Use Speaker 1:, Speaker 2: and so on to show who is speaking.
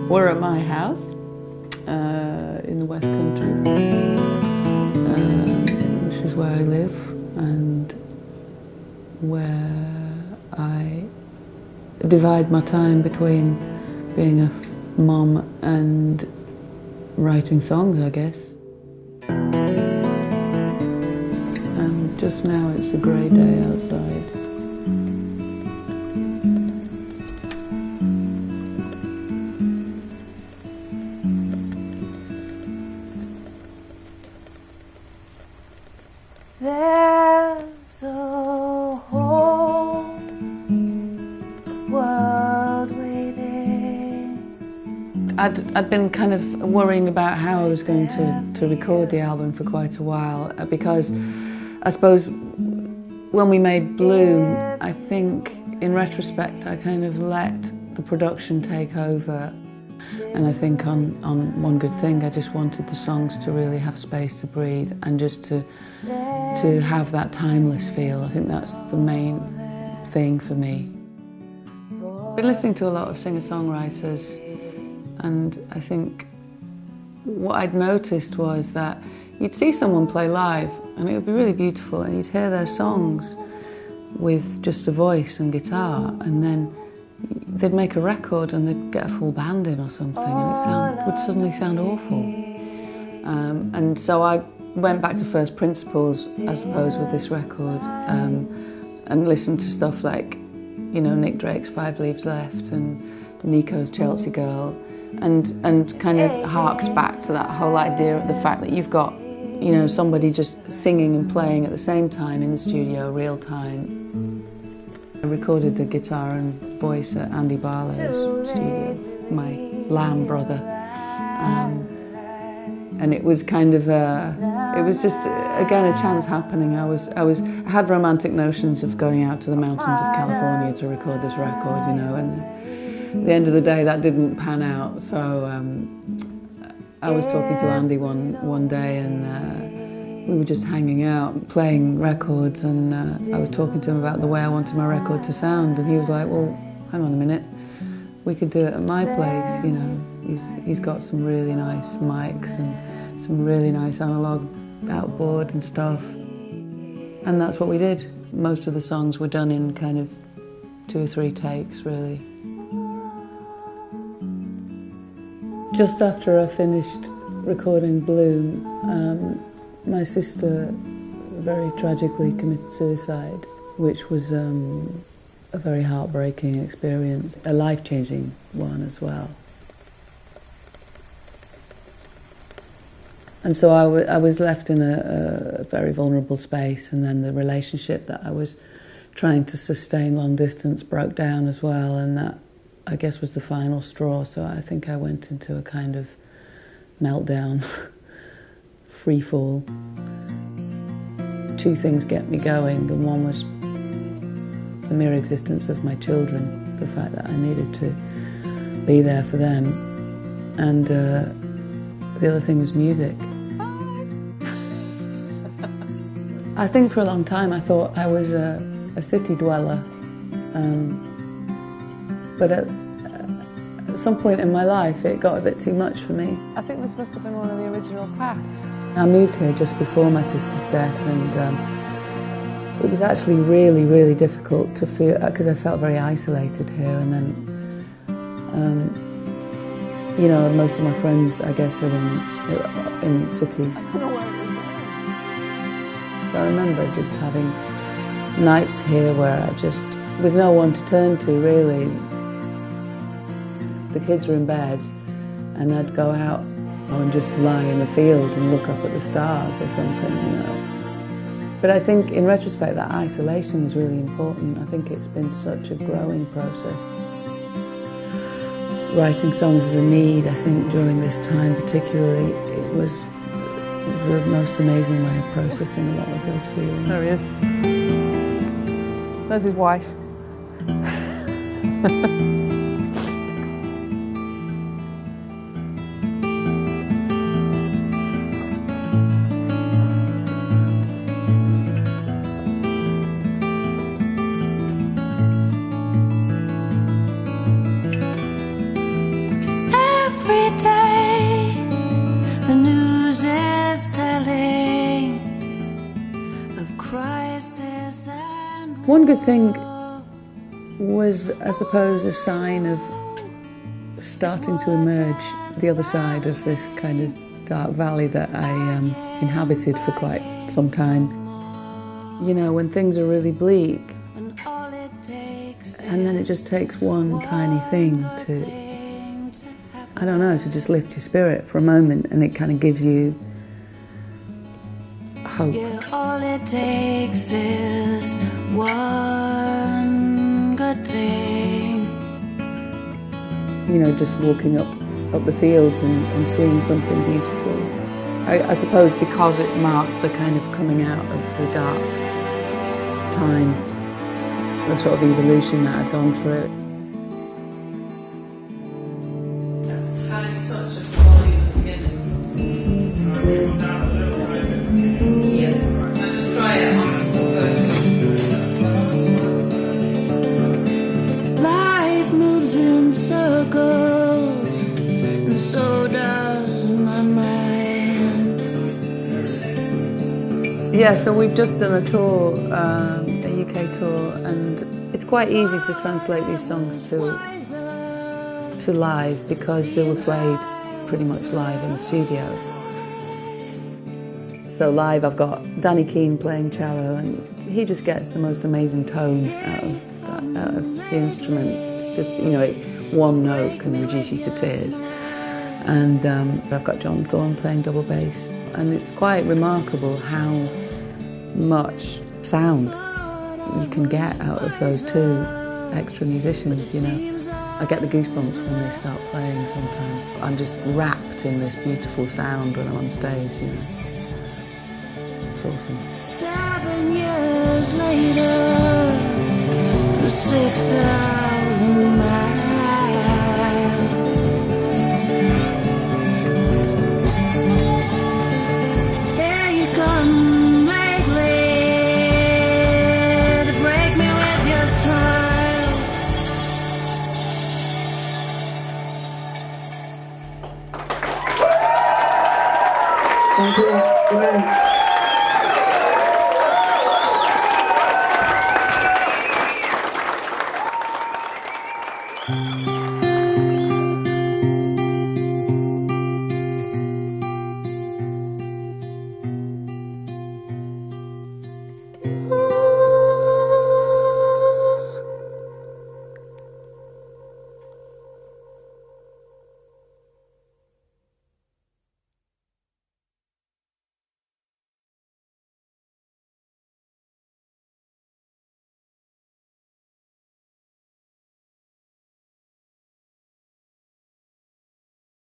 Speaker 1: We're at my house in the West Country, which is where I live and where I divide my time between being a mom and writing songs, I guess. And just now it's a grey day outside.
Speaker 2: There's a whole world waiting.
Speaker 1: I'd been kind of worrying about how I was going to record the album for quite a while because I suppose when we made Bloom, I think in retrospect I kind of let the production take over. And I think on One Good Thing, I just wanted the songs to really have space to breathe and just to have that timeless feel. I think that's the main thing for me. I've been listening to a lot of singer-songwriters, and I think what I'd noticed was that you'd see someone play live and it would be really beautiful, and you'd hear their songs with just a voice and guitar, and then they'd make a record and they'd get a full band in or something, and it would suddenly sound awful. And so I went back to first principles, I suppose, with this record, and listened to stuff like, you know, Nick Drake's 5 Leaves Left and Nico's Chelsea Girl, and kind of harks back to that whole idea of the fact that you've got, you know, somebody just singing and playing at the same time in the studio, real time. I recorded the guitar and voice at Andy Barlow's studio, my lamb brother, and it was kind of it was just again a chance happening. I had romantic notions of going out to the mountains of California to record this record, you know, and at the end of the day that didn't pan out. So I was talking to Andy one day, and we were just hanging out, playing records, and I was talking to him about the way I wanted my record to sound, and he was like, well, hang on a minute, we could do it at my place, you know. He's got some really nice mics and some really nice analog outboard and stuff. And that's what we did. Most of the songs were done in kind of 2 or 3 takes, really. Just after I finished recording Bloom, my sister very tragically committed suicide, which was a very heartbreaking experience, a life-changing one as well. And so I was left in a very vulnerable space, and then the relationship that I was trying to sustain long distance broke down as well, and that, I guess, was the final straw. So I think I went into a kind of meltdown, free fall. 2 things kept me going, and one was the mere existence of my children, the fact that I needed to be there for them, and the other thing was music. I think for a long time I thought I was a city dweller, but at some point in my life it got a bit too much for me. I think this must have been one of the original paths. I moved here just before my sister's death, and it was actually really, really difficult to feel, because I felt very isolated here, and then you know, most of my friends, I guess, are in cities. I remember just having nights here where I just, with no one to turn to, really. The kids were in bed, and I'd go out and just lie in the field and look up at the stars or something, you know. But I think, in retrospect, that isolation was really important. I think it's been such a growing process. Writing songs is a need, I think, during this time particularly. It was the most amazing way of processing a lot of those feelings.
Speaker 3: There he is. There's his wife.
Speaker 1: One good thing was, I suppose, a sign of starting to emerge the other side of this kind of dark valley that I inhabited for quite some time. You know, when things are really bleak, and then it just takes one tiny thing to, I don't know, to just lift your spirit for a moment, and it kind of gives you hope.
Speaker 2: Yeah, all it takes is one good thing.
Speaker 1: You know, just walking up the fields and seeing something beautiful. I suppose because it marked the kind of coming out of the dark time, the sort of evolution that I'd gone through. That tiny touch of volume at the beginning. Yeah. Can I just try it on the first one?
Speaker 2: Life moves in circles, and so does my mind.
Speaker 1: Yeah, so we've just done a tour, a UK tour, and it's quite easy to translate these songs to live because they were played pretty much live in the studio. So live I've got Danny Keane playing cello, and he just gets the most amazing tone out of the instrument. It's just, you know, one note can reduce you to tears. And I've got John Thorne playing double bass, and it's quite remarkable how much sound you can get out of those two extra musicians, you know. I get the goosebumps when they start playing sometimes. I'm just wrapped in this beautiful sound when I'm on stage, you know. It's awesome.
Speaker 2: 7 years later, 6,000 miles. Here you come lately to break me with your smile.
Speaker 1: Thank you. Amen.